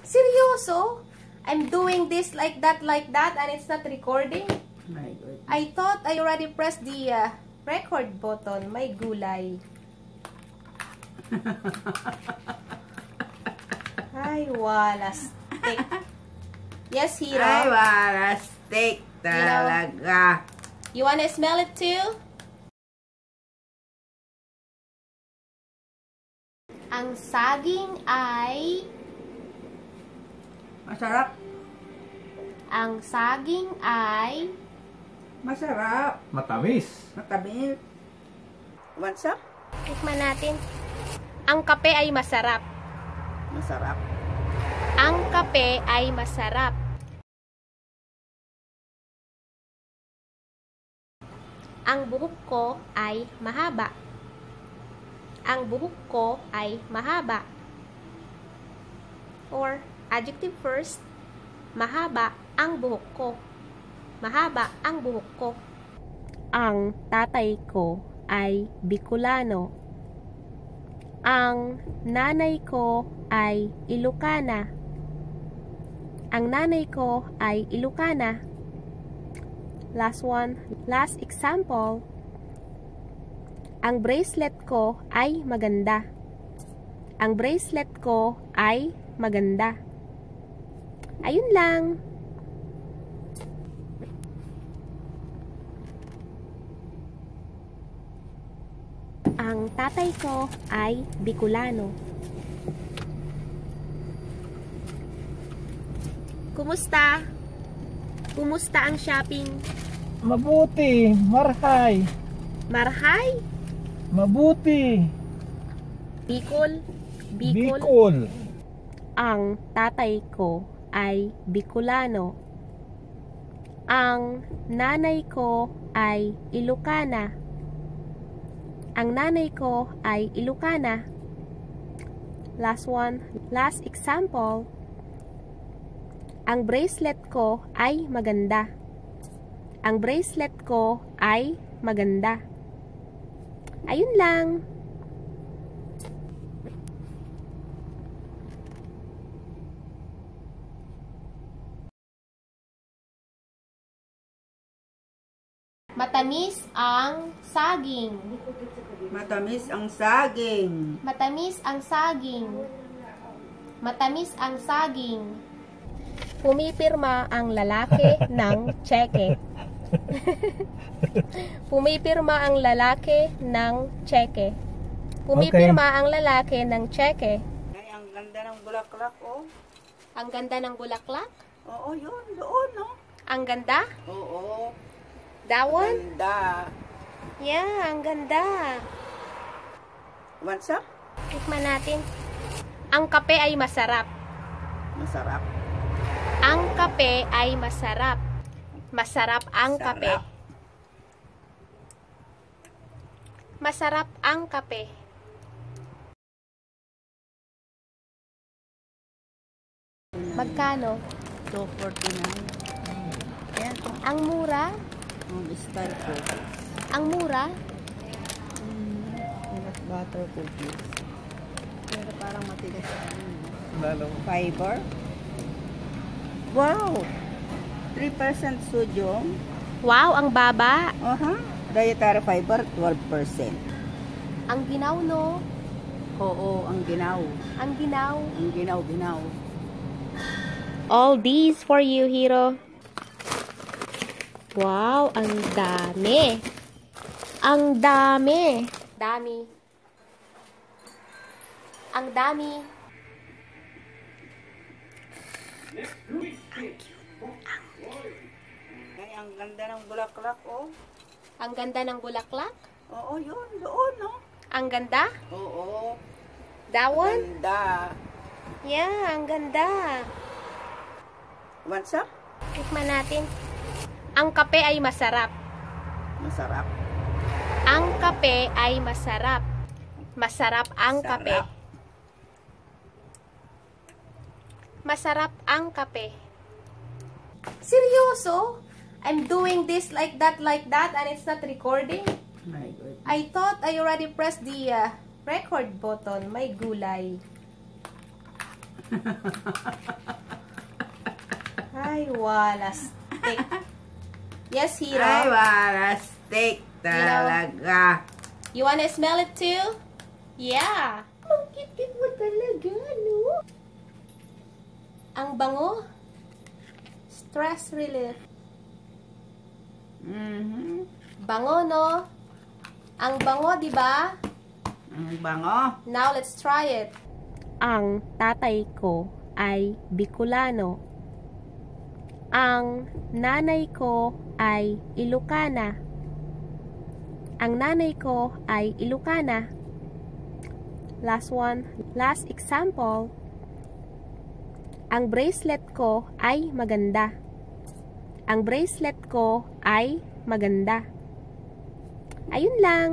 Seryoso? I'm doing this like that, and it's not recording? My God. I thought I already pressed the record button. May gulay. Ay, wala steak. Yes, Hiro. Ay, wala steak talaga. You wanna smell it too? Ang saging ay... Masarap. Ang saging ay... Masarap. Matamis. Matamis. What's up? Tikman natin. Ang kape ay masarap. Masarap. Ang kape ay masarap. Ang buhok ko ay mahaba. Ang buhok ko ay mahaba. Or, adjective first, mahaba ang buhok ko. Mahaba ang buhok ko. Ang tatay ko ay Bicolano. Ang nanay ko ay Ilocana. Ang nanay ko ay Ilocana. Last one, last example. Ang bracelet ko ay maganda. Ang bracelet ko ay maganda. Ayun lang. Ang tatay ko ay Bicolano. Kumusta? Kumusta ang shopping? Mabuti. Marhay. Marhay? Mabuti. Bicol? Bicol. Ang tatay ko ay Bicolano. Ang nanay ko ay Ilocana. Ang nanay ko ay Ilocana. Last one, last example. Ang bracelet ko ay maganda. Ang bracelet ko ay maganda. Ayun lang. Matamis ang saging. Matamis ang saging. Matamis ang saging. Matamis ang saging. Pumipirma ang lalaki ng tseke. Pumipirma ang lalaki ng tseke. Pumipirma ang lalaki ng tseke. Ay, ang ganda ng bulaklak, oh. Ang ganda ng bulaklak? Oo, yun. Doon, no? Ang ganda? Oo. That one? Ganda. Yeah, ang ganda. What's up? Tikman natin. Ang kape ay masarap. Masarap. Ang kape ay masarap. Masarap ang Sarap. kape. Masarap ang kape. Magkano? 249. Yan, oh. Ang mura? Star cookies. Ang mura? Peanut butter cookies. Pero parang matigas. Lalo. Fiber. Wow! 3% sodium. Wow, ang baba. Dietary fiber, 12%. Ang ginaw, no? Oo, ang ginaw. Ang ginaw. Ang ginaw. All these for you, Hiro. Wow, ang dami. Ang dami. Dami. Ang dami. Ay, ang ganda ng bulaklak, oh. Ang ganda ng bulaklak? Oo, yun. Doon, no? Ang ganda? Oo. That one? Ganda. Yeah, ang ganda. What's up? Tikman natin. Ang kape ay masarap. Masarap. Ang kape ay masarap. Masarap ang kape. Sarap. Masarap ang kape. Seryoso? I'm doing this like that, and it's not recording? My God. I thought I already pressed the record button. May gulay. Ay, wala steak. Yes, Hiro. Ay, wala steak talaga. You wanna smell it too? Yeah. Ang cute mo talaga, no? Ang bango. Stress relief. Bango, no? Ang bango, di ba? Ang bango. Now, let's try it. Ang tatay ko ay Bicolano. Ang nanay ko ay Ilocana. Ang nanay ko ay Ilocana. Last one. Last example. Ang bracelet ko ay maganda. Ang bracelet ko ay maganda. Ayun lang.